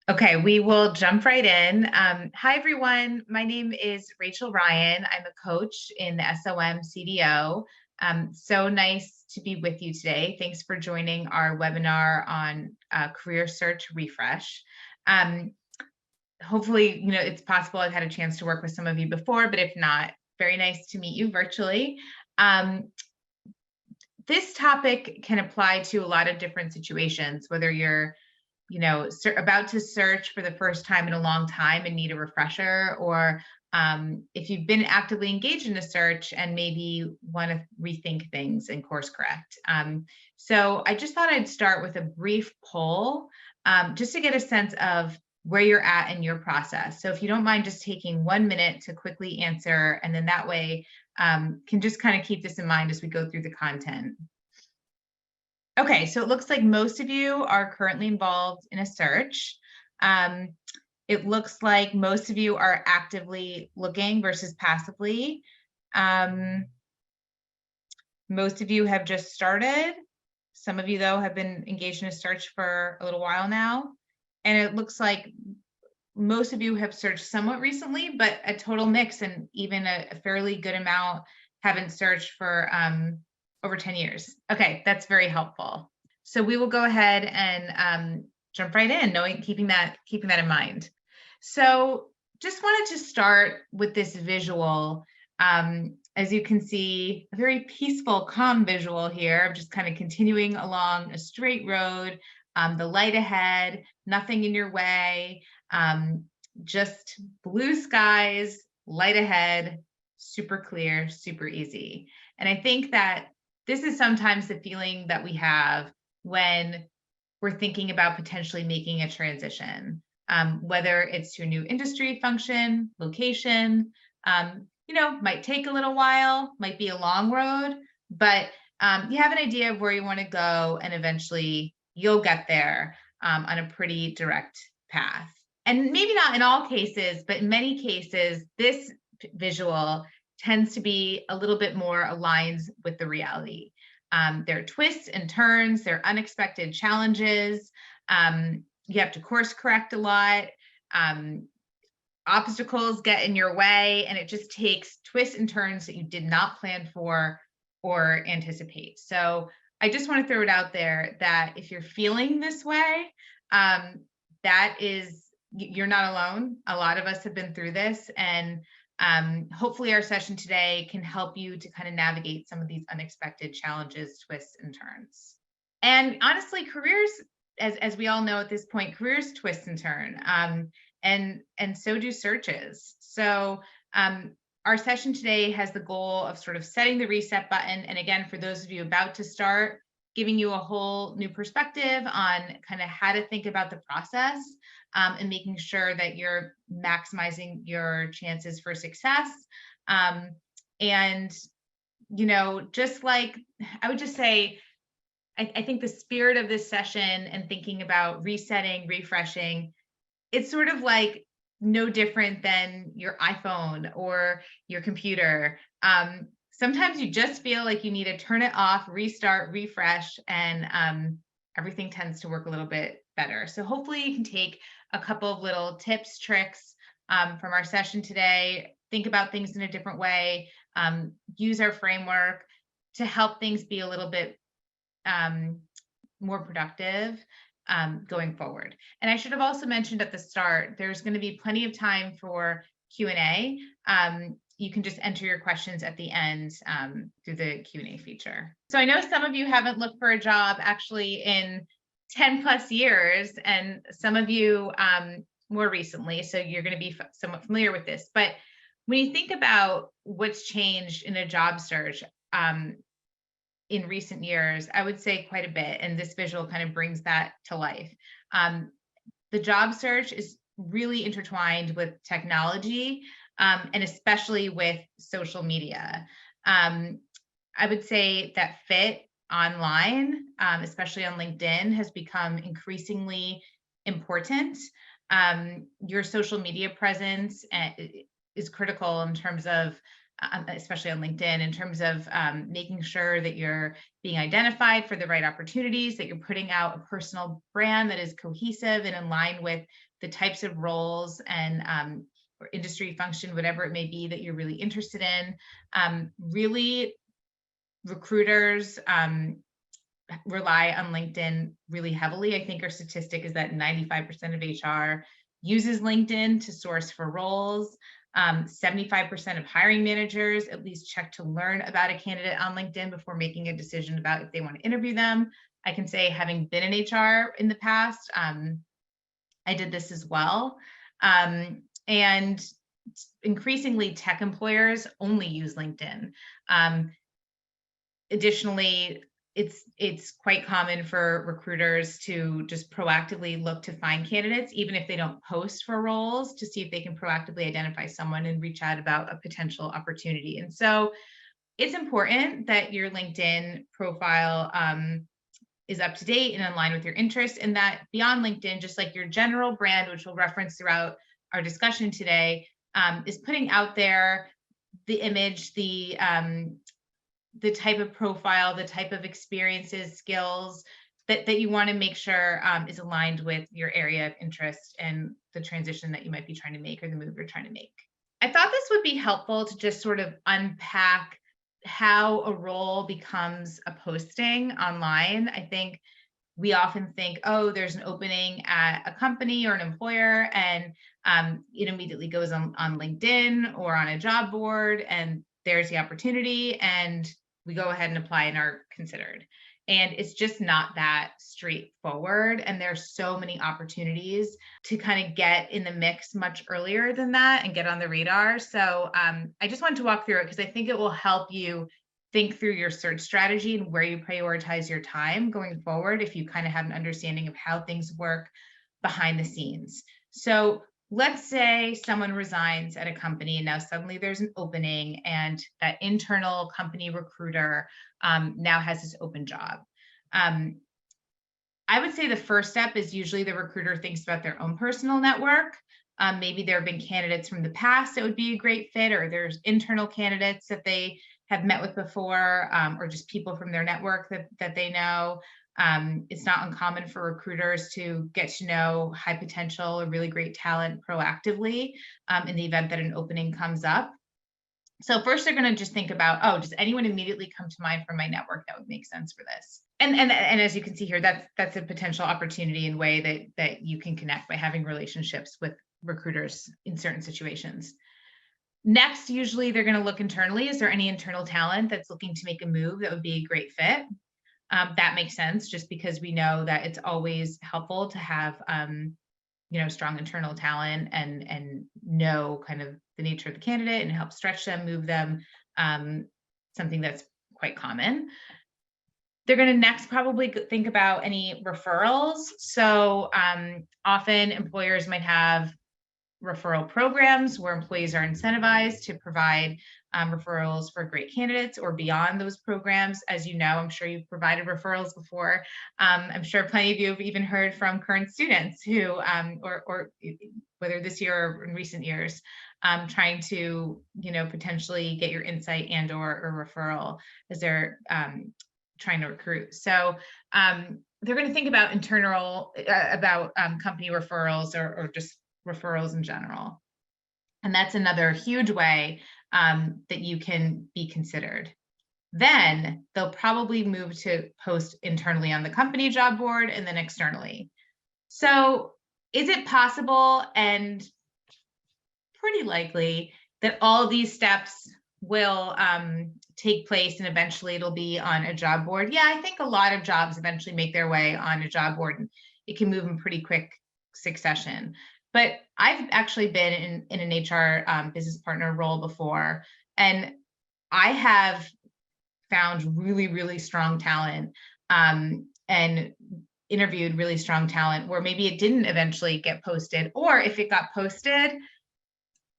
Okay, we will jump right in. Hi, everyone. My name is Rachel Ryan. I'm a coach in the SOM CDO. So nice to be with you today. Thanks for joining our webinar on career search refresh. Hopefully, it's possible I've had a chance to work with some of you before, but if not, very nice to meet you virtually. This topic can apply to a lot of different situations, whether you're about to search for the first time in a long time and need a refresher, or if you've been actively engaged in a search and maybe want to rethink things and course correct. So I just thought I'd start with a brief poll just to get a sense of where you're at in your process. So if you don't mind just taking 1 minute to quickly answer, and then that way can just kind of keep this in mind as we go through the content. Okay, so it looks like most of you are currently involved in a search. It looks like most of you are actively looking versus passively. Most of you have just started. Some of you, though, have been engaged in a search for a little while now. And it looks like most of you have searched somewhat recently, but a total mix, and even a fairly good amount haven't searched for over 10 years. Okay, that's very helpful. So we will go ahead and jump right in, keeping that in mind. So just wanted to start with this visual. As you can see, a very peaceful, calm visual here of just kind of continuing along a straight road, the light ahead, nothing in your way, just blue skies, light ahead, super clear, super easy. And I think that this is sometimes the feeling that we have when we're thinking about potentially making a transition, whether it's to a new industry function, location, might take a little while, might be a long road, but you have an idea of where you want to go, and eventually you'll get there on a pretty direct path. And maybe not in all cases, but in many cases, this visual tends to be a little bit more aligned with the reality. There are twists and turns, there are unexpected challenges. You have to course correct a lot. Obstacles get in your way, and it just takes twists and turns that you did not plan for or anticipate. So I just want to throw it out there that if you're feeling this way, you're not alone. A lot of us have been through this, and hopefully our session today can help you to kind of navigate some of these unexpected challenges, twists, and turns. And honestly, careers, as we all know at this point, careers twist and turn, and so do searches. So our session today has the goal of sort of setting the reset button. And again, for those of you about to start, giving you a whole new perspective on kind of how to think about the process, and making sure that you're maximizing your chances for success. And, just like, I would just say, I think the spirit of this session and thinking about resetting, refreshing, it's sort of like no different than your iPhone or your computer. Sometimes you just feel like you need to turn it off, restart, refresh, and everything tends to work a little bit better. So hopefully you can take a couple of little tips, tricks from our session today, think about things in a different way, use our framework to help things be a little bit more productive going forward. And I should have also mentioned at the start, there's going to be plenty of time for Q&A. You can just enter your questions at the end through the Q&A feature. So I know some of you haven't looked for a job actually in 10 plus years, and some of you more recently, so you're going to be somewhat familiar with this. But when you think about what's changed in a job search in recent years, I would say quite a bit, and this visual kind of brings that to life. The job search is really intertwined with technology, and especially with social media. I would say that fit online, especially on LinkedIn, has become increasingly important. Your social media presence is critical in terms of, especially on LinkedIn, in terms of making sure that you're being identified for the right opportunities, that you're putting out a personal brand that is cohesive and in line with the types of roles and or industry function, whatever it may be that you're really interested in. Really, recruiters rely on LinkedIn really heavily. I think our statistic is that 95% of HR uses LinkedIn to source for roles. 75% of hiring managers at least check to learn about a candidate on LinkedIn before making a decision about if they want to interview them. I can say, having been in HR in the past, I did this as well. And increasingly, tech employers only use LinkedIn. Additionally, it's quite common for recruiters to just proactively look to find candidates, even if they don't post for roles, to see if they can proactively identify someone and reach out about a potential opportunity. And so it's important that your LinkedIn profile is up to date and in line with your interests, and that beyond LinkedIn, just like your general brand, which we'll reference throughout our discussion today, is putting out there the image, the type of profile, the type of experiences, skills that you want to make sure is aligned with your area of interest and the transition that you might be trying to make or the move you're trying to make. I thought this would be helpful to just sort of unpack how a role becomes a posting online. I think we often think, oh, there's an opening at a company or an employer, and it immediately goes on LinkedIn or on a job board, and there's the opportunity, and we go ahead and apply and are considered. And it's just not that straightforward. And there's so many opportunities to kind of get in the mix much earlier than that and get on the radar. So I just wanted to walk through it because I think it will help you think through your search strategy and where you prioritize your time going forward, if you kind of have an understanding of how things work behind the scenes. So let's say someone resigns at a company and now suddenly there's an opening, and that internal company recruiter now has this open job. I would say the first step is usually the recruiter thinks about their own personal network. Maybe there have been candidates from the past that would be a great fit, or there's internal candidates that they have met with before, or just people from their network that they know. It's not uncommon for recruiters to get to know high potential or really great talent proactively in the event that an opening comes up. So first, they're going to just think about, oh, does anyone immediately come to mind from my network that would make sense for this? And as you can see here, that's a potential opportunity and way that you can connect by having relationships with recruiters in certain situations. Next, usually they're going to look internally. Is there any internal talent that's looking to make a move that would be a great fit? That makes sense, just because we know that it's always helpful to have strong internal talent and know kind of the nature of the candidate and help stretch them, move them, something that's quite common. They're going to next probably think about any referrals. So often employers might have referral programs where employees are incentivized to provide referrals for great candidates or beyond those programs. As you know, I'm sure you've provided referrals before. I'm sure plenty of you have even heard from current students who, or whether this year or in recent years, trying to, potentially get your insight and or a referral as they're trying to recruit. So they're going to think about company referrals or just referrals in general. And that's another huge way that you can be considered. Then they'll probably move to post internally on the company job board and then externally. So is it possible and pretty likely that all of these steps will take place and eventually it'll be on a job board? Yeah, I think a lot of jobs eventually make their way on a job board, and it can move in pretty quick succession. But I've actually been in an HR business partner role before, and I have found really, really strong talent and interviewed really strong talent where maybe it didn't eventually get posted, or if it got posted,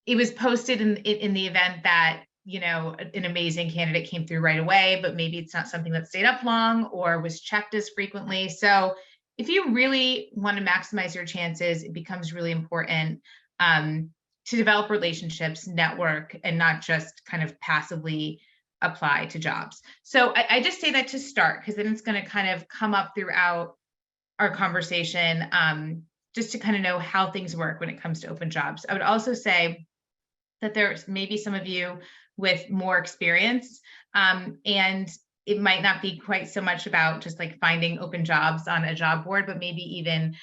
it was posted in the event that an amazing candidate came through right away, but maybe it's not something that stayed up long or was checked as frequently. So if you really want to maximize your chances, it becomes really important to develop relationships, network, and not just kind of passively apply to jobs. So I just say that to start, because then it's going to kind of come up throughout our conversation. just to kind of know how things work when it comes to open jobs. I would also say that there's maybe some of you with more experience, and it might not be quite so much about just like finding open jobs on a job board, but maybe even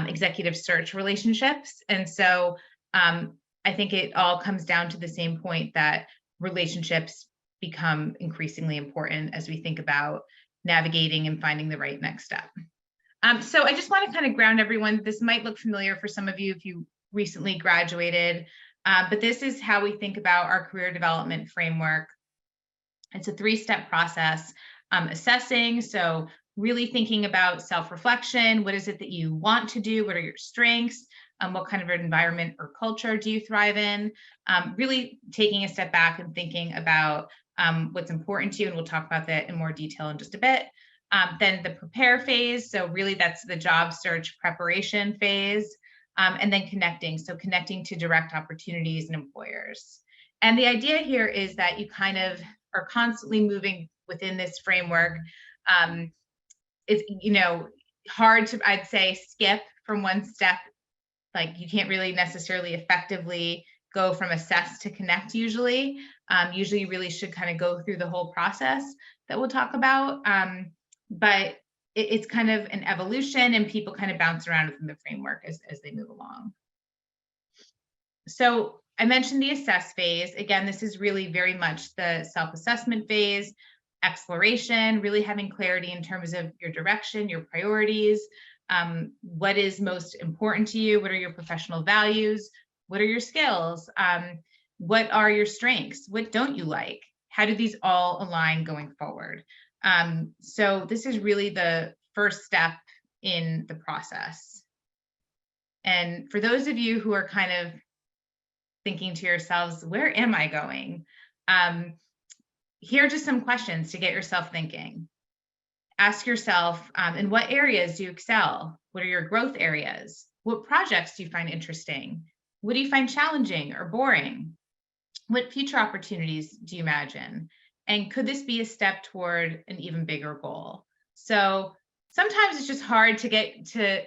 executive search relationships. And so I think it all comes down to the same point that relationships become increasingly important as we think about navigating and finding the right next step. So I just want to kind of ground everyone. This might look familiar for some of you if you recently graduated, but this is how we think about our career development framework. It's a 3-step process. Assessing, so really thinking about self-reflection. What is it that you want to do? What are your strengths? What kind of an environment or culture do you thrive in? Really taking a step back and thinking about what's important to you, and we'll talk about that in more detail in just a bit. Then the prepare phase, so really that's the job search preparation phase, and then connecting, so connecting to direct opportunities and employers. And the idea here is that you kind of are constantly moving within this framework. It's, hard to, I'd say, skip from one step. Like you can't really necessarily effectively go from assess to connect usually. Usually you really should kind of go through the whole process that we'll talk about. But it's kind of an evolution, and people kind of bounce around within the framework as they move along. So I mentioned the assess phase. Again, this is really very much the self-assessment phase, exploration, really having clarity in terms of your direction, your priorities, what is most important to you, what are your professional values, what are your skills, what are your strengths, what don't you like, how do these all align going forward? So this is really the first step in the process. And for those of you who are kind of thinking to yourselves, where am I going? Here are just some questions to get yourself thinking. Ask yourself, in what areas do you excel? What are your growth areas? What projects do you find interesting? What do you find challenging or boring? What future opportunities do you imagine? And could this be a step toward an even bigger goal? So sometimes it's just hard to get to,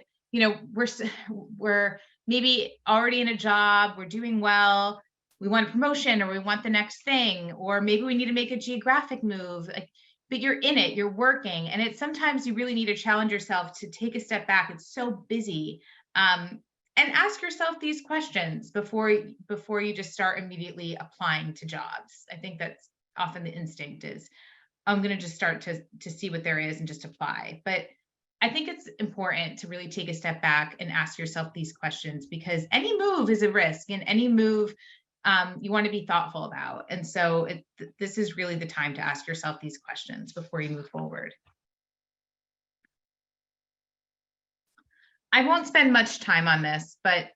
we're maybe already in a job, we're doing well, we want a promotion or we want the next thing, or maybe we need to make a geographic move, but you're in it, you're working. And it's sometimes you really need to challenge yourself to take a step back. It's so busy. And ask yourself these questions before you just start immediately applying to jobs. I think that's often the instinct is, I'm going to just start to see what there is and just apply. But I think it's important to really take a step back and ask yourself these questions, because any move is a risk, and any move you want to be thoughtful about. And so this is really the time to ask yourself these questions before you move forward. I won't spend much time on this, but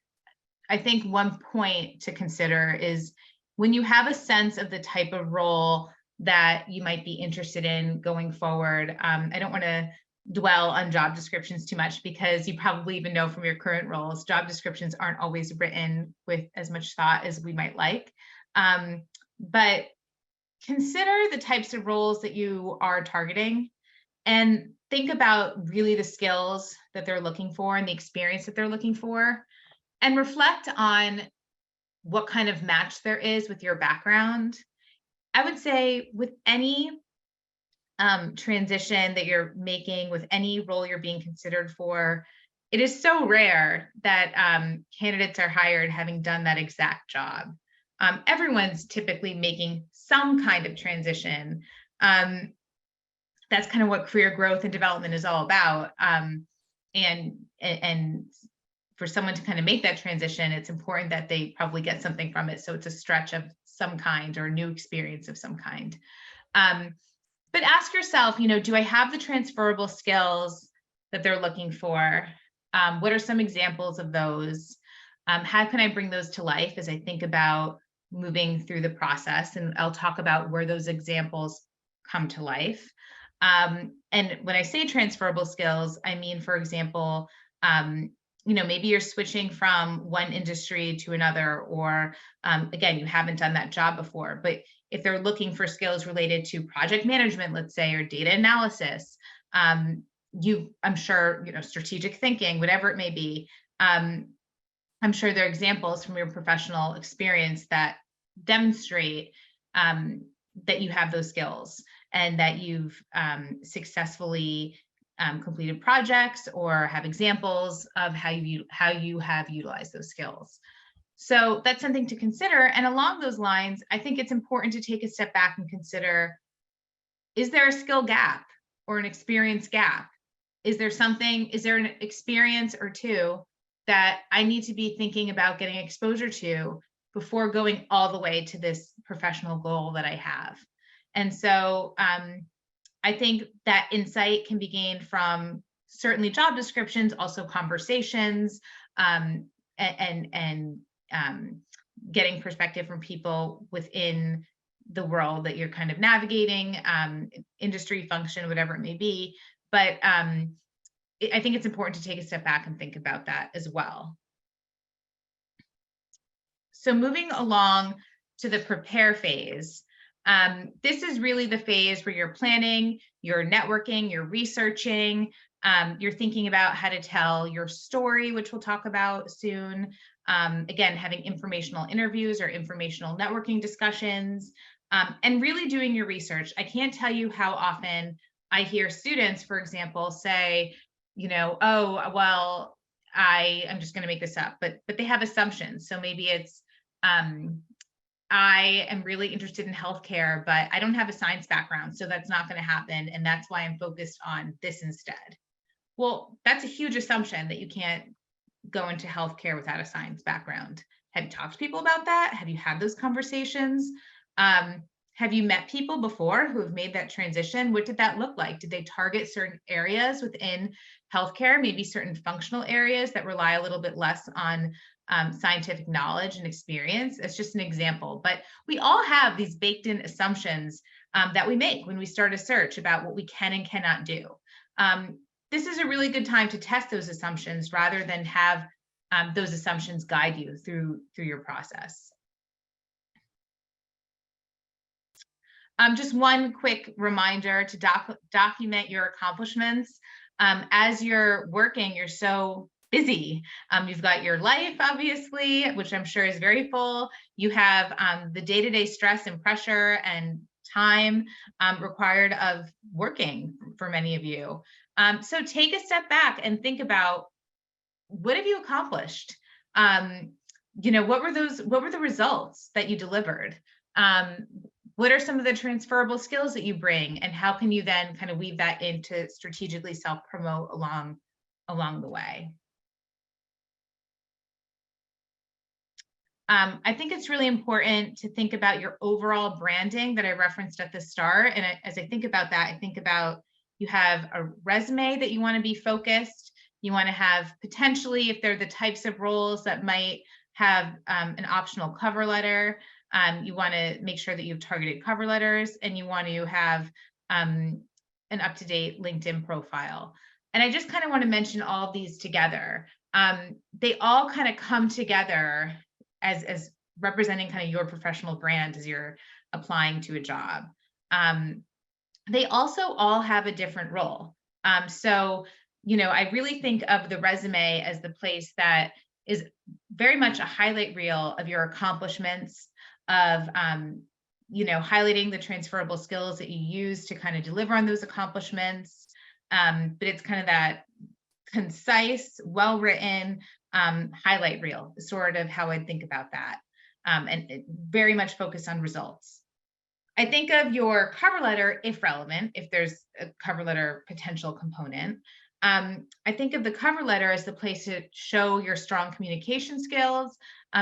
I think one point to consider is when you have a sense of the type of role that you might be interested in going forward. I don't want to dwell on job descriptions too much, because you probably even know from your current roles, job descriptions aren't always written with as much thought as we might like. But consider the types of roles that you are targeting, and think about really the skills that they're looking for and the experience that they're looking for, and reflect on what kind of match there is with your background. I would say with any transition that you're making, with any role you're being considered for, it is so rare that candidates are hired having done that exact job. Everyone's typically making some kind of transition. That's kind of what career growth and development is all about. And for someone to kind of make that transition, it's important that they probably get something from it. So it's a stretch of some kind or a new experience of some kind. But ask yourself, do I have the transferable skills that they're looking for? What are some examples of those? How can I bring those to life as I think about moving through the process? And I'll talk about where those examples come to life. And when I say transferable skills, I mean, for example, maybe you're switching from one industry to another, or again, you haven't done that job before, but if they're looking for skills related to project management, let's say, or data analysis, I'm sure, strategic thinking, whatever it may be, Um, I'm sure there are examples from your professional experience that demonstrate that you have those skills and that you've successfully completed projects or have examples of how you have utilized those skills. So that's something to consider. And along those lines, I think it's important to take a step back and consider, is there a skill gap or an experience gap? Is there an experience or two that I need to be thinking about getting exposure to before going all the way to this professional goal that I have? And so I think that insight can be gained from certainly job descriptions, also conversations, and getting perspective from people within the world that you're kind of navigating, industry, function, whatever it may be. But I think it's important to take a step back and think about that as well. So moving along to the prepare phase, this is really the phase where you're planning, you're networking, you're researching, you're thinking about how to tell your story, which we'll talk about soon. Again, having informational interviews or informational networking discussions, and really doing your research. I can't tell you how often I hear students, for example, say, oh, well, I'm just going to make this up, but they have assumptions. So maybe it's, I am really interested in healthcare, but I don't have a science background, so that's not going to happen. And that's why I'm focused on this instead. Well, that's a huge assumption that you can't go into healthcare without a science background. Have you talked to people about that? Have you had those conversations? Have you met people before who have made that transition? What did that look like? Did they target certain areas within healthcare, maybe certain functional areas that rely a little bit less on scientific knowledge and experience? It's just an example, but we all have these baked in assumptions that we make when we start a search about what we can and cannot do. This is a really good time to test those assumptions rather than have those assumptions guide you through your process. Just one quick reminder to document your accomplishments. As you're working, you're so busy. You've got your life, obviously, which I'm sure is very full. You have the day-to-day stress and pressure and time required of working for many of you. So take a step back and think about, what have you accomplished? What were the results that you delivered? What are some of the transferable skills that you bring, and how can you then kind of weave that into strategically self-promote along the way? I think it's really important to think about your overall branding that I referenced at the start. And as I think about that, I think about, you have a resume that you want to be focused. You want to have, potentially, if they're the types of roles that might have an optional cover letter, you want to make sure that you have targeted cover letters, and you want to have an up-to-date LinkedIn profile. And I just kind of want to mention all of these together. They all kind of come together as representing kind of your professional brand as you're applying to a job. They also all have a different role. So, I really think of the resume as the place that is very much a highlight reel of your accomplishments, of highlighting the transferable skills that you use to kind of deliver on those accomplishments. But it's kind of that concise, well-written highlight reel, sort of how I think about that, and very much focused on results. I think of your cover letter, if relevant, if there's a cover letter potential component. I think of the cover letter as the place to show your strong communication skills,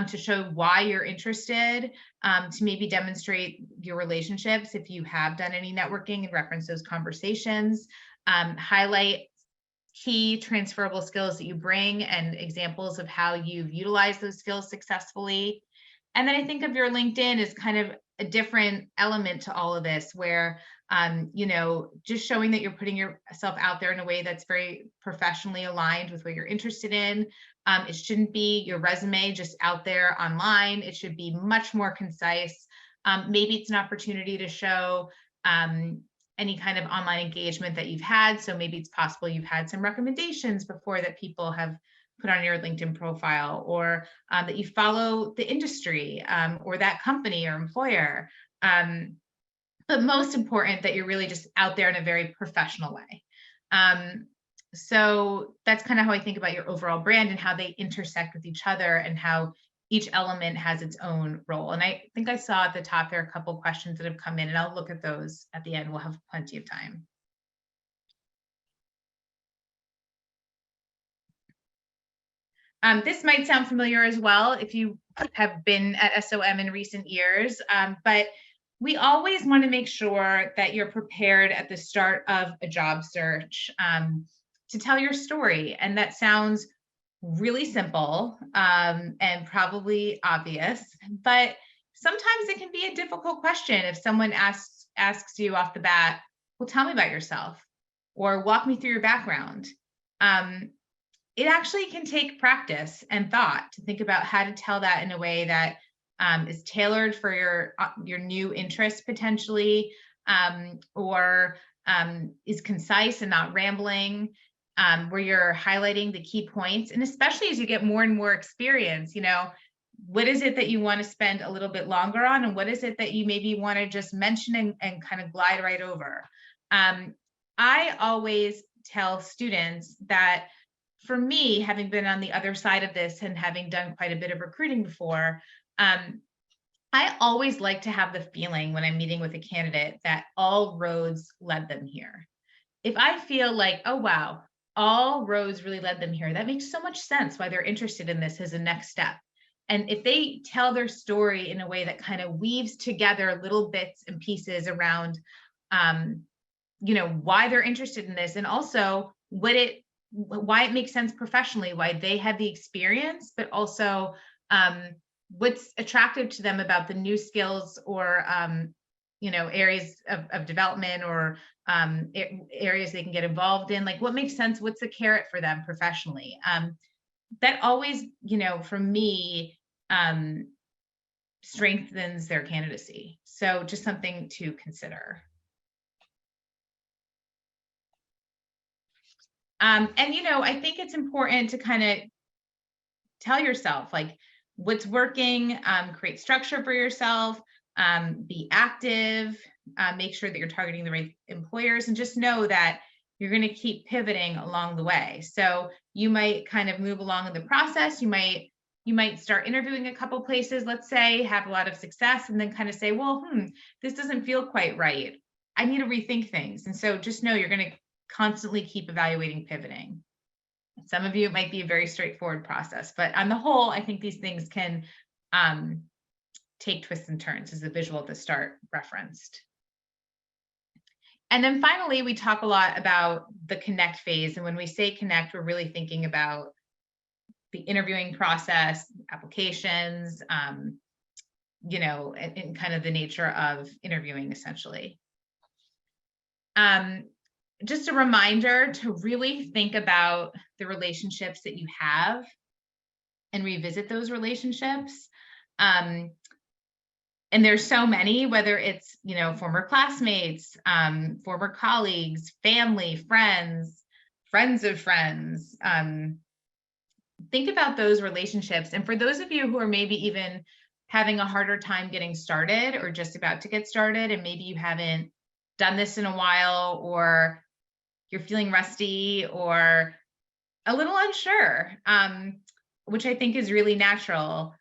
to show why you're interested, to maybe demonstrate your relationships if you have done any networking and reference those conversations, highlight key transferable skills that you bring and examples of how you've utilized those skills successfully. And then I think of your LinkedIn as kind of a different element to all of this, where just showing that you're putting yourself out there in a way that's very professionally aligned with what you're interested in. It shouldn't be your resume just out there online. It should be much more concise. Maybe it's an opportunity to show any kind of online engagement that you've had. So maybe it's possible you've had some recommendations before that people have put on your LinkedIn profile, or that you follow the industry or that company or employer. But most important, that you're really just out there in a very professional way. So that's kind of how I think about your overall brand and how they intersect with each other and how each element has its own role. And I think I saw at the top there are a couple questions that have come in, and I'll look at those at the end. We'll have plenty of time. This might sound familiar as well if you have been at SOM in recent years, but we always want to make sure that you're prepared at the start of a job search to tell your story. And that sounds really simple and probably obvious, but sometimes it can be a difficult question if someone asks you off the bat, well, tell me about yourself, or walk me through your background. It actually can take practice and thought to think about how to tell that in a way that is tailored for your new interest potentially, or is concise and not rambling, where you're highlighting the key points. And especially as you get more and more experience, what is it that you want to spend a little bit longer on, and what is it that you maybe want to just mention and kind of glide right over. I always tell students that, for me, having been on the other side of this and having done quite a bit of recruiting before, I always like to have the feeling when I'm meeting with a candidate that all roads led them here. If I feel like, oh, wow, all roads really led them here, that makes so much sense why they're interested in this as a next step. And if they tell their story in a way that kind of weaves together little bits and pieces around, why they're interested in this, and also why it makes sense professionally, why they had the experience, but also what's attractive to them about the new skills or areas of development, or areas they can get involved in, like what makes sense, what's the carrot for them professionally. That always, for me, strengthens their candidacy. So just something to consider. I think it's important to kind of tell yourself like what's working, create structure for yourself, be active, make sure that you're targeting the right employers, and just know that you're going to keep pivoting along the way. So you might kind of move along in the process. You might start interviewing a couple places, let's say, have a lot of success, and then kind of say, well, this doesn't feel quite right. I need to rethink things. And so just know you're going to constantly keep evaluating, pivoting. Some of you, it might be a very straightforward process, but on the whole, I think these things can take twists and turns, as the visual at the start referenced. And then finally, we talk a lot about the connect phase. And when we say connect, we're really thinking about the interviewing process, applications, and kind of the nature of interviewing, essentially. Just a reminder to really think about the relationships that you have and revisit those relationships. And there's so many, whether it's, former classmates, former colleagues, family, friends of friends. Think about those relationships. And for those of you who are maybe even having a harder time getting started, or just about to get started, and maybe you haven't done this in a while, or you're feeling rusty or a little unsure, which I think is really natural.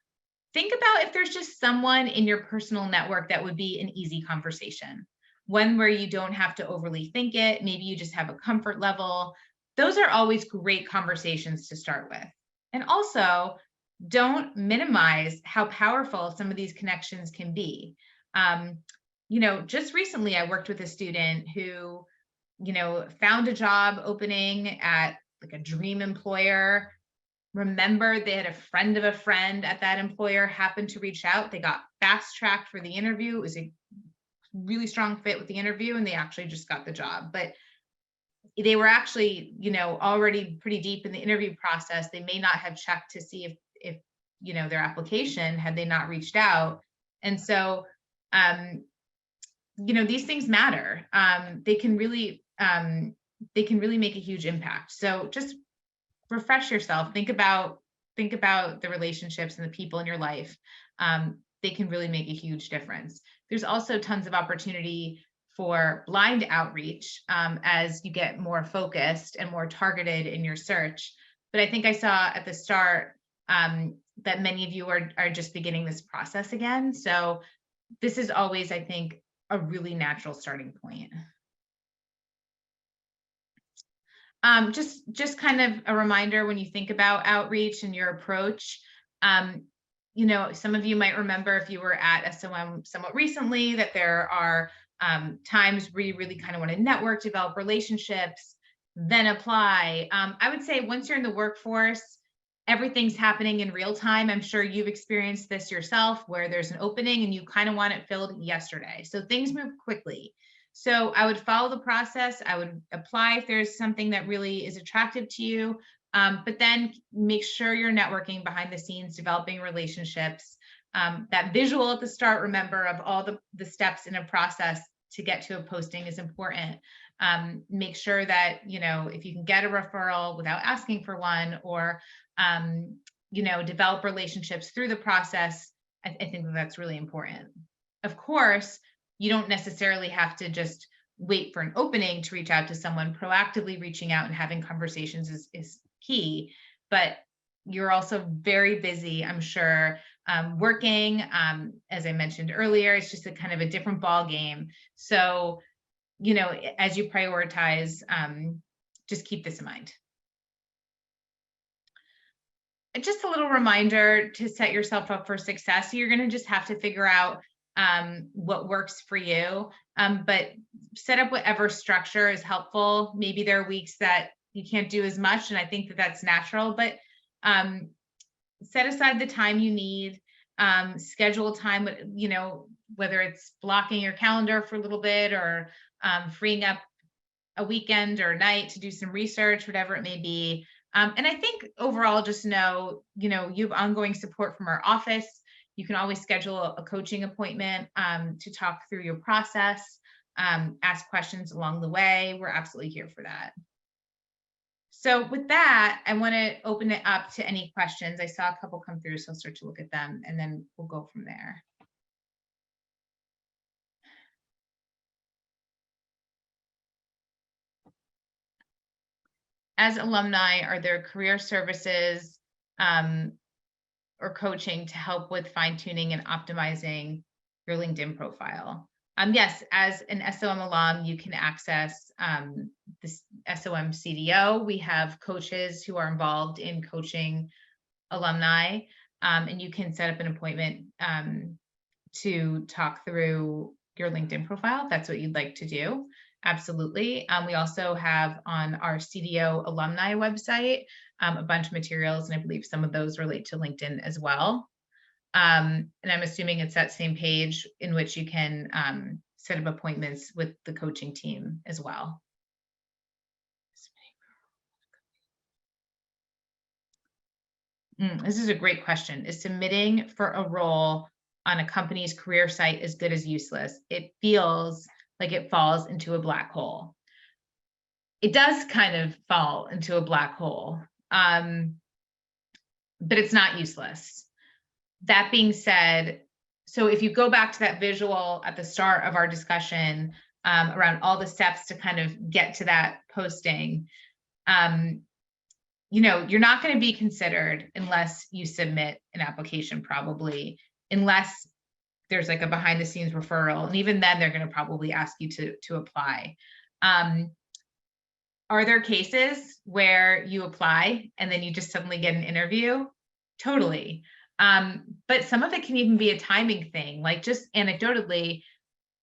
Think about if there's just someone in your personal network that would be an easy conversation, one where you don't have to overly think it. Maybe you just have a comfort level. Those are always great conversations to start with. And also, don't minimize how powerful some of these connections can be. Just recently, I worked with a student who found a job opening at like a dream employer, remembered they had a friend of a friend at that employer, happened to reach out. They got fast-tracked for the interview. It was a really strong fit with the interview, and they actually just got the job. But they were actually, already pretty deep in the interview process. They may not have checked to see if their application, had they not reached out. And so, these things matter. They can really make a huge impact. So just refresh yourself. Think about the relationships and the people in your life. They can really make a huge difference. There's also tons of opportunity for blind outreach as you get more focused and more targeted in your search. But I think I saw at the start that many of you are just beginning this process again. So this is always, I think, a really natural starting point. Just kind of a reminder when you think about outreach and your approach. Some of you might remember if you were at SOM somewhat recently that there are times where you really kind of want to network, develop relationships, then apply. I would say once you're in the workforce, everything's happening in real time. I'm sure you've experienced this yourself where there's an opening and you kind of want it filled yesterday. So things move quickly. So I would follow the process. I would apply if there's something that really is attractive to you, but then make sure you're networking behind the scenes, developing relationships. That visual at the start, remember, of all the steps in a process to get to a posting is important. Make sure that, if you can get a referral without asking for one, or, develop relationships through the process, I think that's really important. Of course, you don't necessarily have to just wait for an opening to reach out to someone. Proactively reaching out and having conversations is key, but you're also very busy, I'm sure, working. As I mentioned earlier, it's just a kind of a different ball game. So, as you prioritize, just keep this in mind. Just a little reminder to set yourself up for success. You're going to just have to figure out what works for you, but set up whatever structure is helpful. Maybe there are weeks that you can't do as much, and I think that that's natural, but set aside the time you need, schedule time, whether it's blocking your calendar for a little bit or freeing up a weekend or night to do some research, whatever it may be. And I think overall, just know, you have ongoing support from our office. You can always schedule a coaching appointment to talk through your process, ask questions along the way. We're absolutely here for that. So with that, I want to open it up to any questions. I saw a couple come through, so I'll start to look at them and then we'll go from there. As alumni, are there career services or coaching to help with fine-tuning and optimizing your LinkedIn profile? Yes, as an SOM alum, you can access this SOM CDO. We have coaches who are involved in coaching alumni, and you can set up an appointment to talk through your LinkedIn profile if that's what you'd like to do. Absolutely. We also have on our CDO alumni website a bunch of materials, and I believe some of those relate to LinkedIn as well. And I'm assuming it's that same page in which you can set up appointments with the coaching team as well. This is a great question. Is submitting for a role on a company's career site as good as useless? It feels like it falls into a black hole. It does kind of fall into a black hole, but it's not useless. That being said, so if you go back to that visual at the start of our discussion around all the steps to kind of get to that posting, you're not going to be considered unless you submit an application, probably, unless there's like a behind the scenes referral. And even then, they're going to probably ask you to apply. Are there cases where you apply and then you just suddenly get an interview? Totally. But some of it can even be a timing thing. Like, just anecdotally,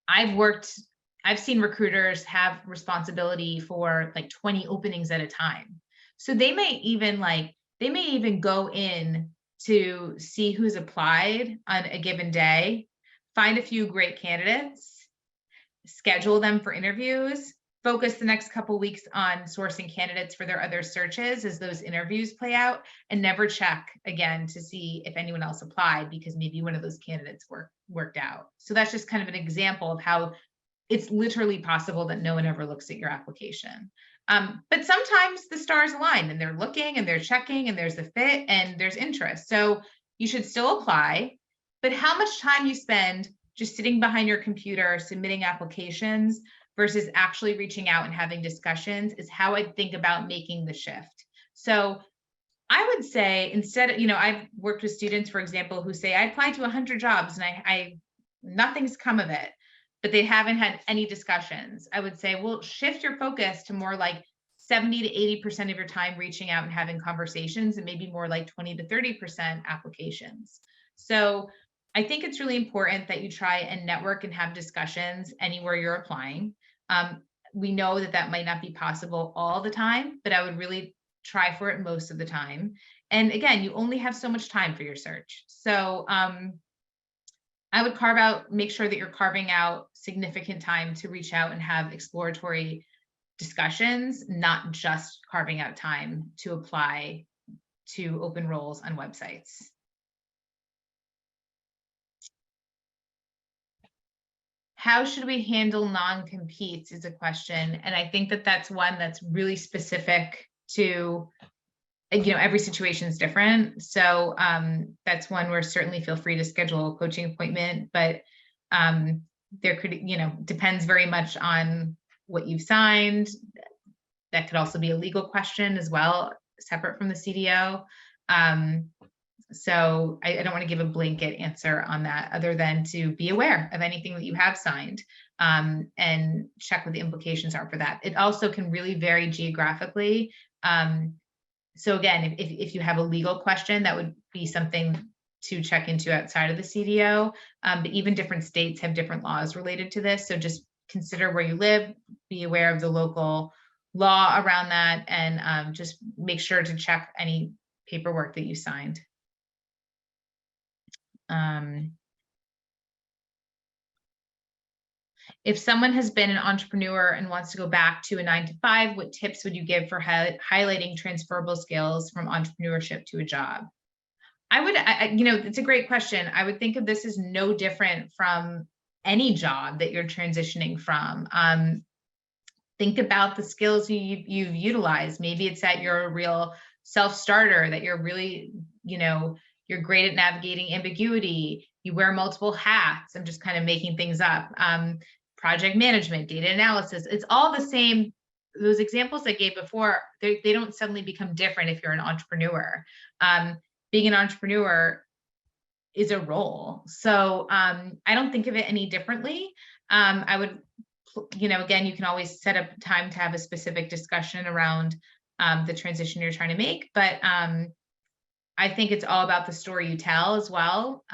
I've seen recruiters have responsibility for like 20 openings at a time. So they may even go in to see who's applied on a given day, find a few great candidates, schedule them for interviews, focus the next couple of weeks on sourcing candidates for their other searches as those interviews play out, and never check again to see if anyone else applied because maybe one of those candidates worked out. So that's just kind of an example of how it's literally possible that no one ever looks at your application. But sometimes the stars align and they're looking and they're checking and there's a fit and there's interest. So you should still apply, but how much time you spend just sitting behind your computer, submitting applications versus actually reaching out and having discussions is how I think about making the shift. So I would say instead, I've worked with students, for example, who say, I applied to 100 jobs and I nothing's come of it, but they haven't had any discussions. I would say, well, shift your focus to more like 70 to 80% of your time reaching out and having conversations, and maybe more like 20 to 30% applications. So I think it's really important that you try and network and have discussions anywhere you're applying. We know that that might not be possible all the time, but I would really try for it most of the time. And again, you only have so much time for your search. So I would make sure that you're carving out significant time to reach out and have exploratory discussions, not just carving out time to apply to open roles on websites. How should we handle non-competes is a question. And I think that that's one that's really specific to, every situation is different. So that's one where certainly feel free to schedule a coaching appointment, but there could, depends very much on what you've signed. That could also be a legal question as well, separate from the CDO. So I don't want to give a blanket answer on that other than to be aware of anything that you have signed and check what the implications are for that. It also can really vary geographically. So again, if you have a legal question, that would be something to check into outside of the CDO. But even different states have different laws related to this. So just consider where you live, be aware of the local law around that, and just make sure to check any paperwork that you signed. If someone has been an entrepreneur and wants to go back to a 9-to-5, what tips would you give for highlighting transferable skills from entrepreneurship to a job? It's a great question. I would think of this as no different from any job that you're transitioning from. Think about the skills you've utilized. Maybe it's that you're a real self-starter, that you're really, you're great at navigating ambiguity. You wear multiple hats. I'm just kind of making things up. Project management, data analysis. It's all the same. Those examples I gave before, they don't suddenly become different if you're an entrepreneur. Being an entrepreneur is a role. So I don't think of it any differently. I would, again, you can always set up time to have a specific discussion around the transition you're trying to make. But I think it's all about the story you tell as well.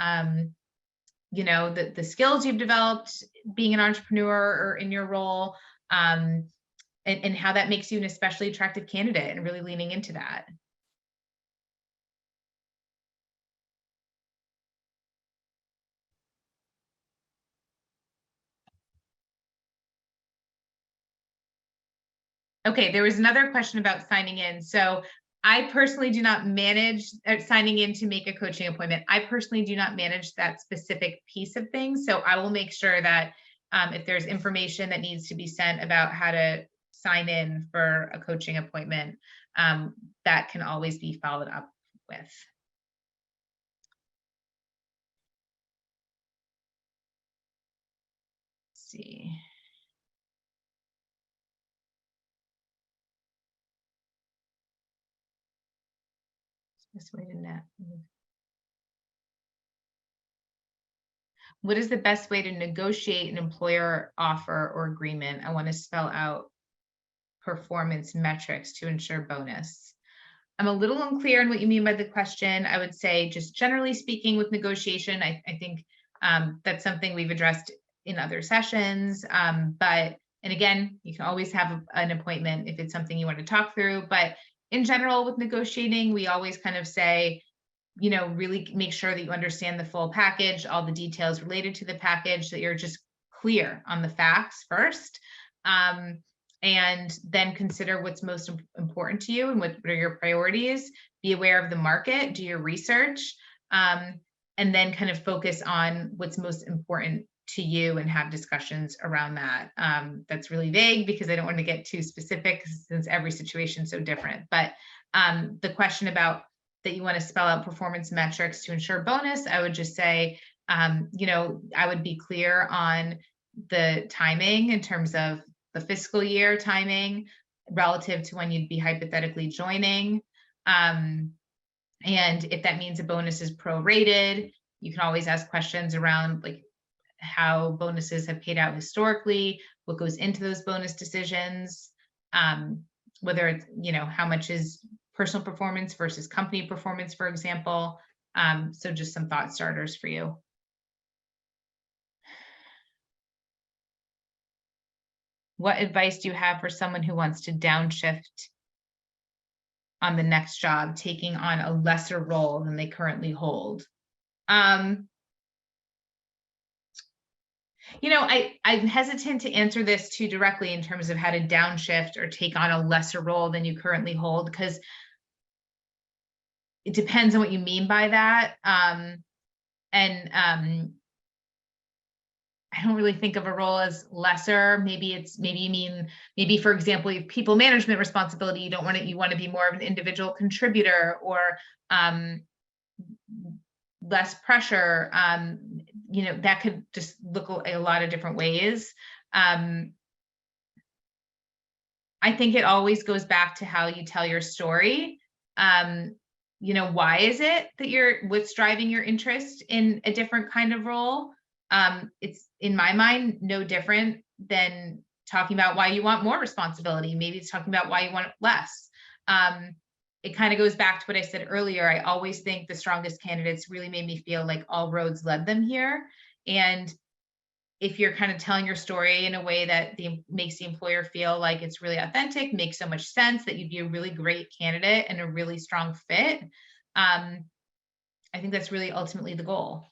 The skills you've developed being an entrepreneur or in your role, and how that makes you an especially attractive candidate, and really leaning into that. Okay, there was another question about signing in. So I personally do not manage signing in to make a coaching appointment. I personally do not manage that specific piece of things. So I will make sure that if there's information that needs to be sent about how to sign in for a coaching appointment, that can always be followed up with. Let's see. Best way to net. What is the best way to negotiate an employer offer or agreement? I want to spell out performance metrics to ensure bonus. I'm a little unclear on what you mean by the question. I would say, just generally speaking, with negotiation, I think that's something we've addressed in other sessions. And again, you can always have an appointment if it's something you want to talk through. But in general, with negotiating, we always kind of say, really make sure that you understand the full package, all the details related to the package, that you're just clear on the facts first. And then consider what's most important to you and what are your priorities. Be aware of the market, do your research, and then kind of focus on what's most important to you and have discussions around that. That's really vague because I don't want to get too specific since every situation is so different. But the question about that you want to spell out performance metrics to ensure bonus, I would just say, I would be clear on the timing in terms of the fiscal year timing relative to when you'd be hypothetically joining. And if that means a bonus is prorated, you can always ask questions around like how bonuses have paid out historically, what goes into those bonus decisions, whether it's, how much is personal performance versus company performance, for example. So just some thought starters for you. What advice do you have for someone who wants to downshift on the next job, taking on a lesser role than they currently hold? I'm hesitant to answer this too directly in terms of how to downshift or take on a lesser role than you currently hold, because it depends on what you mean by that. I don't really think of a role as lesser. Maybe you mean, for example, you have people management responsibility. You want to be more of an individual contributor, or less pressure. That could just look a lot of different ways. I think it always goes back to how you tell your story. Why is it that what's driving your interest in a different kind of role? It's, in my mind, no different than talking about why you want more responsibility. Maybe it's talking about why you want less. It kind of goes back to what I said earlier. I always think the strongest candidates really made me feel like all roads led them here. And if you're kind of telling your story in a way that makes the employer feel like it's really authentic, makes so much sense, that you'd be a really great candidate and a really strong fit, I think that's really ultimately the goal.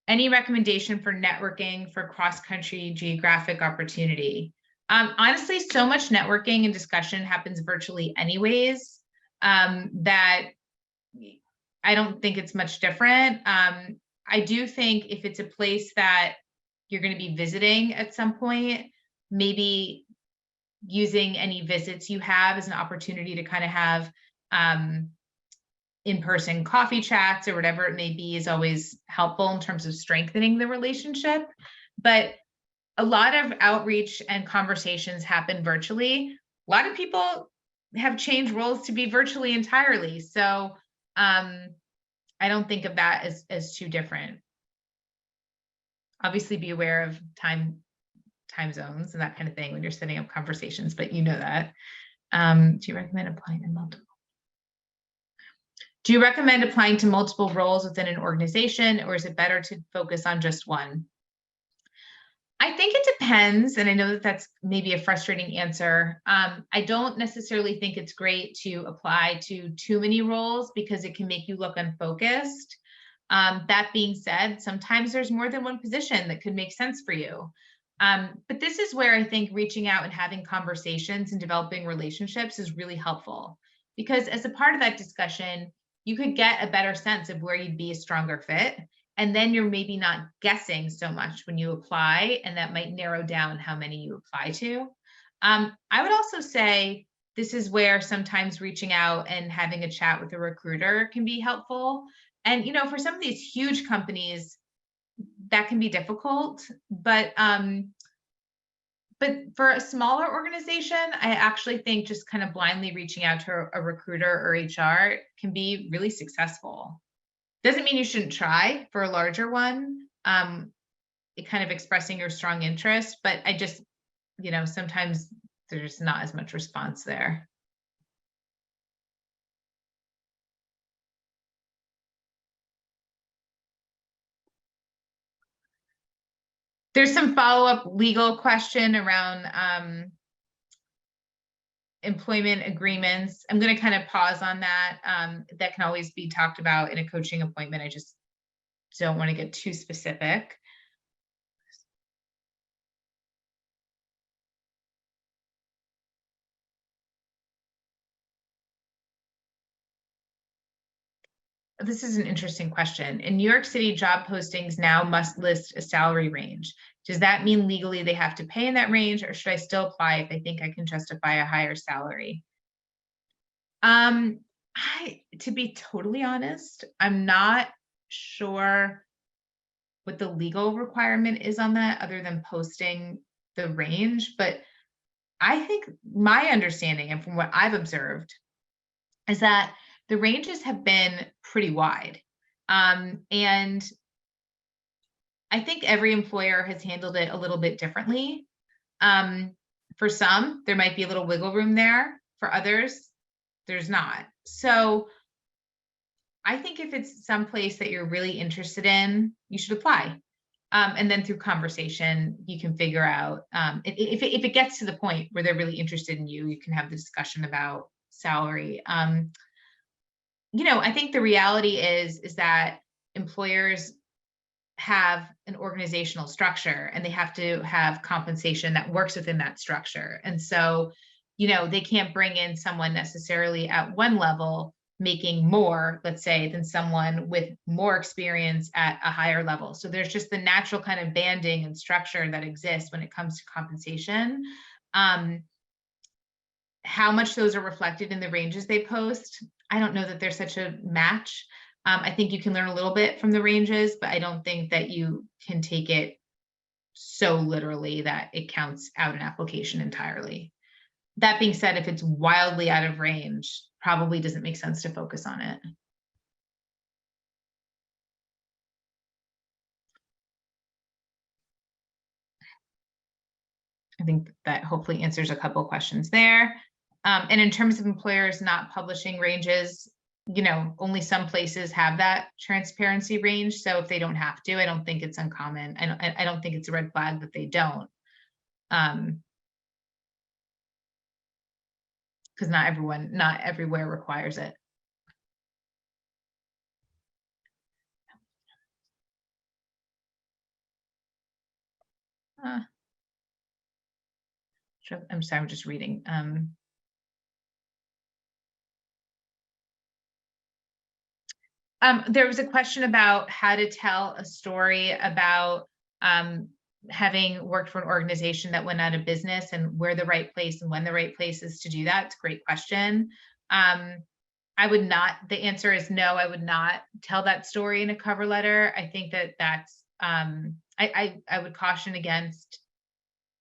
Any recommendation for networking for cross-country geographic opportunity? Honestly, so much networking and discussion happens virtually anyways, that I don't think it's much different. I do think if it's a place that you're going to be visiting at some point, maybe using any visits you have as an opportunity to kind of have in-person coffee chats or whatever it may be is always helpful in terms of strengthening the relationship. But a lot of outreach and conversations happen virtually. A lot of people have changed roles to be virtually entirely. So I don't think of that as too different. Obviously be aware of time zones and that kind of thing when you're setting up conversations, but you know that. Do you recommend applying in multiple? Do you recommend applying to multiple roles within an organization, or is it better to focus on just one? I think it depends, and I know that that's maybe a frustrating answer. I don't necessarily think it's great to apply to too many roles because it can make you look unfocused. That being said, sometimes there's more than one position that could make sense for you. But this is where I think reaching out and having conversations and developing relationships is really helpful, because as a part of that discussion, you could get a better sense of where you'd be a stronger fit. And then you're maybe not guessing so much when you apply, and that might narrow down how many you apply to. I would also say this is where sometimes reaching out and having a chat with a recruiter can be helpful. And, for some of these huge companies, that can be difficult, but for a smaller organization, I actually think just kind of blindly reaching out to a recruiter or HR can be really successful. Doesn't mean you shouldn't try for a larger one, it kind of expressing your strong interest, but I just, sometimes there's not as much response there. There's some follow-up legal question around employment agreements. I'm going to kind of pause on that. That can always be talked about in a coaching appointment. I just don't want to get too specific. This is an interesting question. In New York City, job postings now must list a salary range. Does that mean legally they have to pay in that range, or should I still apply if I think I can justify a higher salary? To be totally honest, I'm not sure what the legal requirement is on that other than posting the range, but I think my understanding and from what I've observed is that the ranges have been pretty wide. And I think every employer has handled it a little bit differently. Um, for some, there might be a little wiggle room there. For others, there's not. So I think if it's someplace that you're really interested in, you should apply. And then through conversation, you can figure out if it gets to the point where they're really interested in you, you can have the discussion about salary. I think the reality is that employers have an organizational structure and they have to have compensation that works within that structure. And so, they can't bring in someone necessarily at one level making more, let's say, than someone with more experience at a higher level. So there's just the natural kind of banding and structure that exists when it comes to compensation. How much those are reflected in the ranges they post, I don't know that there's such a match. I think you can learn a little bit from the ranges, but I don't think that you can take it so literally that it counts out an application entirely. That being said, if it's wildly out of range, probably doesn't make sense to focus on it. I think that hopefully answers a couple questions there. And in terms of employers not publishing ranges, only some places have that transparency range. So if they don't have to, I don't think it's uncommon. I don't think it's a red flag that they don't. Because not everywhere requires it. I'm sorry, I'm just reading. There was a question about how to tell a story about having worked for an organization that went out of business and where the right place and when the right place is to do that. It's a great question. I would not, the answer is no, I would not tell that story in a cover letter. I think that's, I would caution against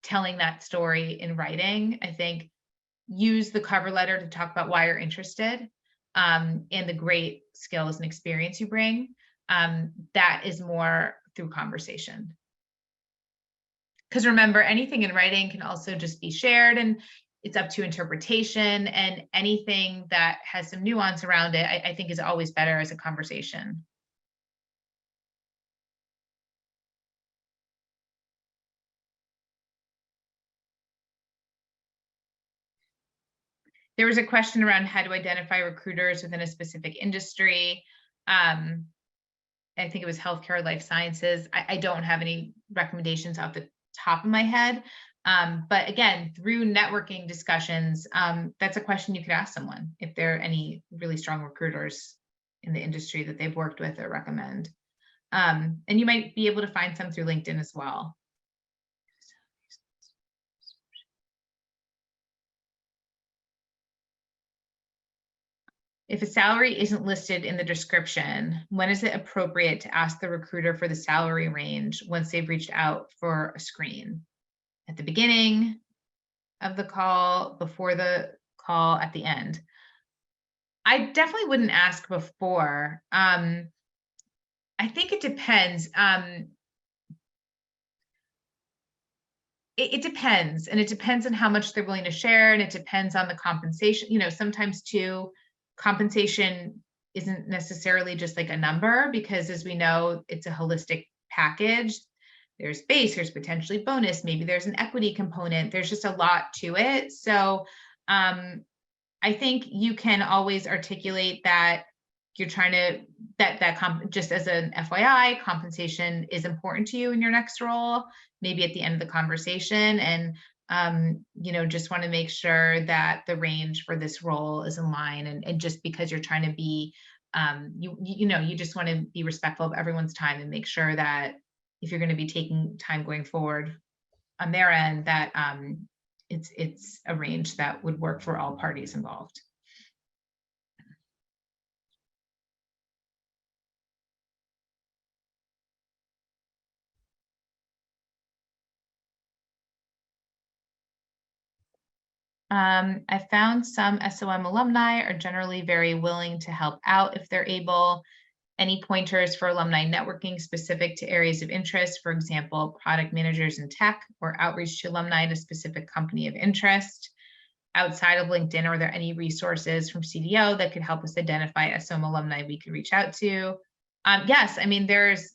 telling that story in writing. I think use the cover letter to talk about why you're interested and the great skills and experience you bring. That is more through conversation. Because remember, anything in writing can also just be shared and it's up to interpretation, and anything that has some nuance around it, I think is always better as a conversation. There was a question around how to identify recruiters within a specific industry. I think it was healthcare, life sciences. I don't have any recommendations off the top of my head. But again, through networking discussions, that's a question you could ask someone if there are any really strong recruiters in the industry that they've worked with or recommend. And you might be able to find some through LinkedIn as well. If a salary isn't listed in the description, when is it appropriate to ask the recruiter for the salary range once they've reached out for a screen? At the beginning of the call, before the call, at the end? I definitely wouldn't ask before. I think it depends. It depends, and it depends on how much they're willing to share, and it depends on the compensation. Sometimes too, compensation isn't necessarily just like a number, because as we know, it's a holistic package. There's base, there's potentially bonus, maybe there's an equity component. There's just a lot to it. So I think you can always articulate that you're trying to, just as an FYI, compensation is important to you in your next role, maybe at the end of the conversation. And just want to make sure that the range for this role is in line. And just because you're trying to be you just want to be respectful of everyone's time and make sure that if you're going to be taking time going forward on their end, that it's arranged that would work for all parties involved. I found some SOM alumni are generally very willing to help out if they're able. Any pointers for alumni networking specific to areas of interest, for example, product managers in tech, or outreach to alumni in a specific company of interest? Outside of LinkedIn, are there any resources from CDO that could help us identify SOM alumni we could reach out to? Yes, I mean, there is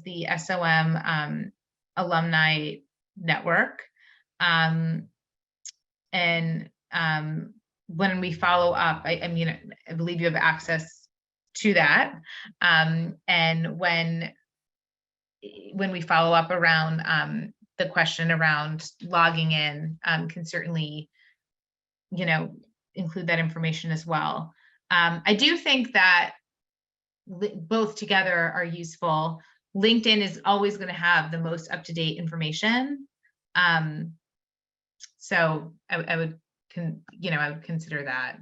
the SOM alumni network. And when we follow up, I mean, I believe you have access to that. And when we follow up around the question around logging in, can certainly, include that information as well. I do think that both together are useful. LinkedIn is always going to have the most up-to-date information. So I would consider that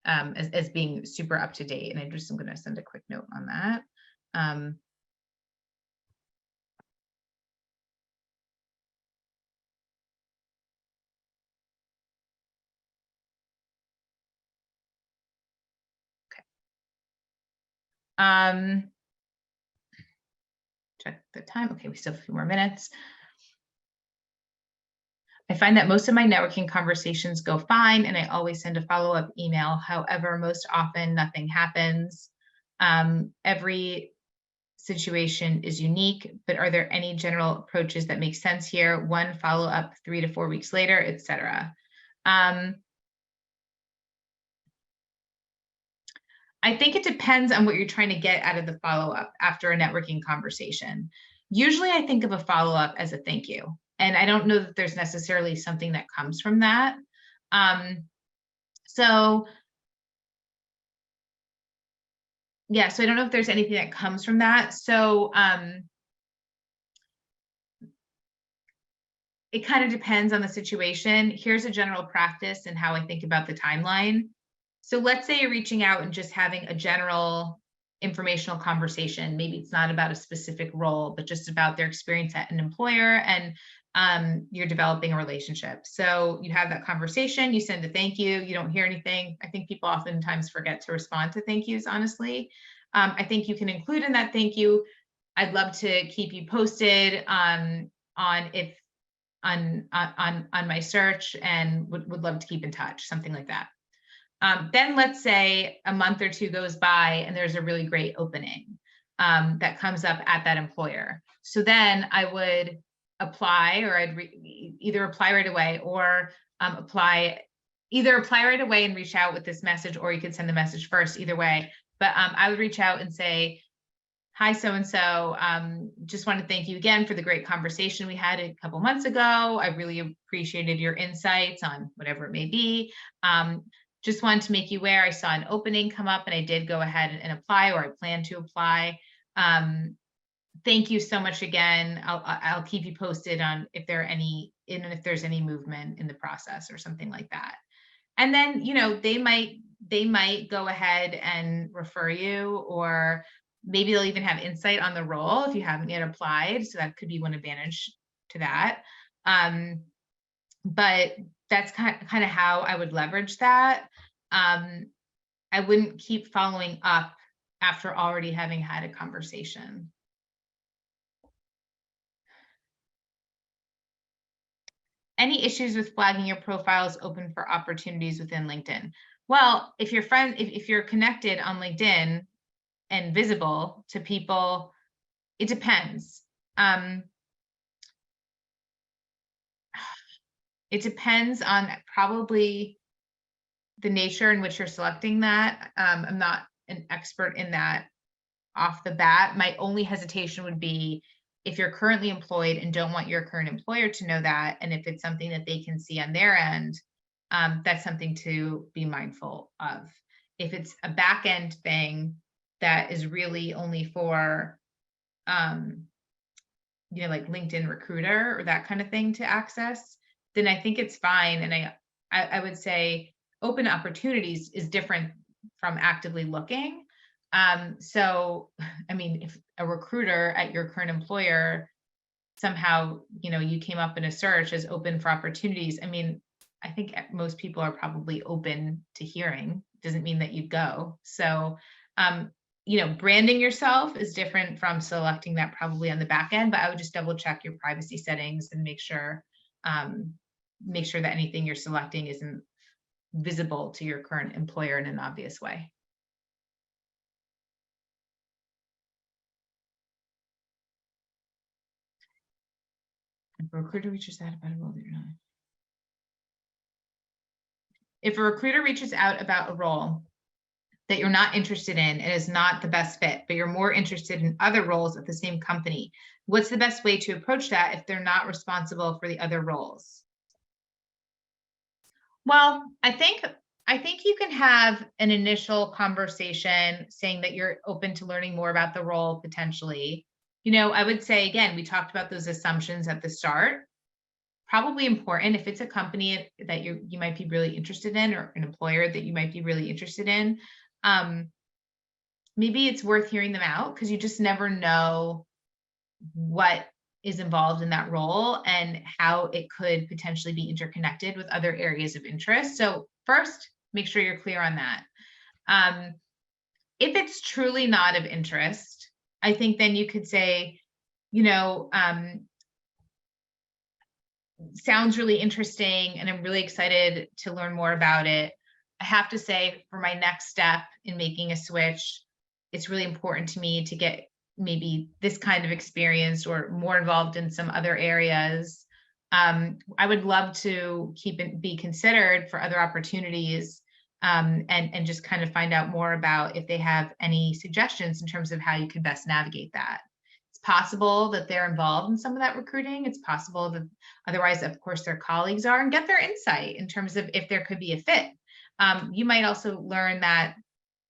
as being super up to date. And I'm going to send a quick note on that. Okay. Check the time. Okay, we still have a few more minutes. I find that most of my networking conversations go fine, and I always send a follow-up email. However, most often nothing happens. Every situation is unique, but are there any general approaches that make sense here? One, follow-up 3 to 4 weeks later, etc. I think it depends on what you're trying to get out of the follow-up after a networking conversation. Usually I think of a follow-up as a thank you. And I don't know that there's necessarily something that comes from that. So yeah, so I don't know if there's anything that comes from that. So it kind of depends on the situation. Here's a general practice and how I think about the timeline. So let's say you're reaching out and just having a general informational conversation. Maybe it's not about a specific role, but just about their experience at an employer, and you're developing a relationship. So you have that conversation, you send a thank you, you don't hear anything. I think people oftentimes forget to respond to thank yous, honestly. I think you can include in that thank you, I'd love to keep you posted on my search, and would love to keep in touch, something like that. Then let's say a month or two goes by and there's a really great opening that comes up at that employer. So then I would apply, or I'd either apply right away, or apply right away and reach out with this message, or you could send the message first, either way. But I would reach out and say, hi, so-and-so, just want to thank you again for the great conversation we had a couple months ago. I really appreciated your insights on whatever it may be. Just wanted to make you aware I saw an opening come up and I did go ahead and apply, or I plan to apply. Thank you so much again. I'll keep you posted on if there's any movement in the process or something like that. And then, they might go ahead and refer you, or maybe they'll even have insight on the role if you haven't yet applied. So that could be one advantage to that. But that's kind of how I would leverage that. I wouldn't keep following up after already having had a conversation. Any issues with flagging your profiles open for opportunities within LinkedIn? Well, if you're connected on LinkedIn and visible to people, it depends. It depends on probably the nature in which you're selecting that. I'm not an expert in that off the bat. My only hesitation would be if you're currently employed and don't want your current employer to know that, and if it's something that they can see on their end, that's something to be mindful of. if it's a back end thing that is really only for, um, like LinkedIn Recruiter or that kind of thing to access, then I think it's fine. And I would say open opportunities is different from actively looking. So, I mean, if a recruiter at your current employer somehow, you came up in a search as open for opportunities, I mean, I think most people are probably open to hearing. Doesn't mean that you'd go. So, um, branding yourself is different from selecting that probably on the back end, but I would just double check your privacy settings and um, make sure that anything you're selecting isn't visible to your current employer in an obvious way. If a recruiter reaches out about a role that you're not. If a recruiter reaches out about a role that you're not interested in and is not the best fit, but you're more interested in other roles at the same company, what's the best way to approach that if they're not responsible for the other roles? Well, I think you can have an initial conversation saying that you're open to learning more about the role potentially. I would say again, we talked about those assumptions at the start. Probably important if it's a company that you might be really interested in, or an employer that you might be really interested in. Um, Maybe it's worth hearing them out because you just never know what is involved in that role and how it could potentially be interconnected with other areas of interest. So first, make sure you're clear on that. Um, if it's truly not of interest, I think then you could say, sounds really interesting and I'm really excited to learn more about it. I have to say, for my next step in making a switch, it's really important to me to get maybe this kind of experience or more involved in some other areas. I would love to be considered for other opportunities, and just kind of find out more about if they have any suggestions in terms of how you could best navigate that. It's possible that they're involved in some of that recruiting. It's possible that otherwise, of course, their colleagues are, and get their insight in terms of if there could be a fit. You might also learn that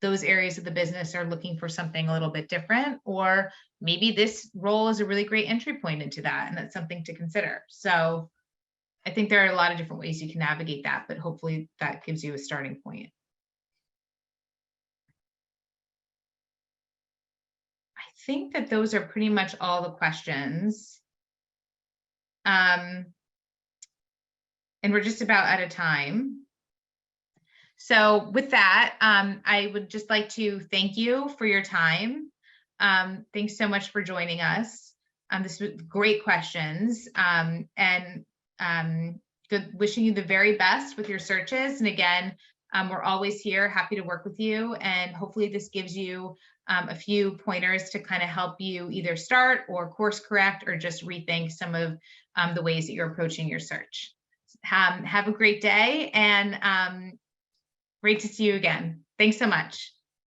those areas of the business are looking for something a little bit different, or maybe this role is a really great entry point into that, and that's something to consider. So I think there are a lot of different ways you can navigate that, but hopefully that gives you a starting point. I think that those are pretty much all the questions. And we're just about out of time. So with that, I would just like to thank you for your time. Thanks so much for joining us. This was great questions, and good, wishing you the very best with your searches. And again, we're always here, happy to work with you. And hopefully this gives you a few pointers to kind of help you either start or course correct or just rethink some of the ways that you're approaching your search. Have a great day, and great to see you again. Thanks so much.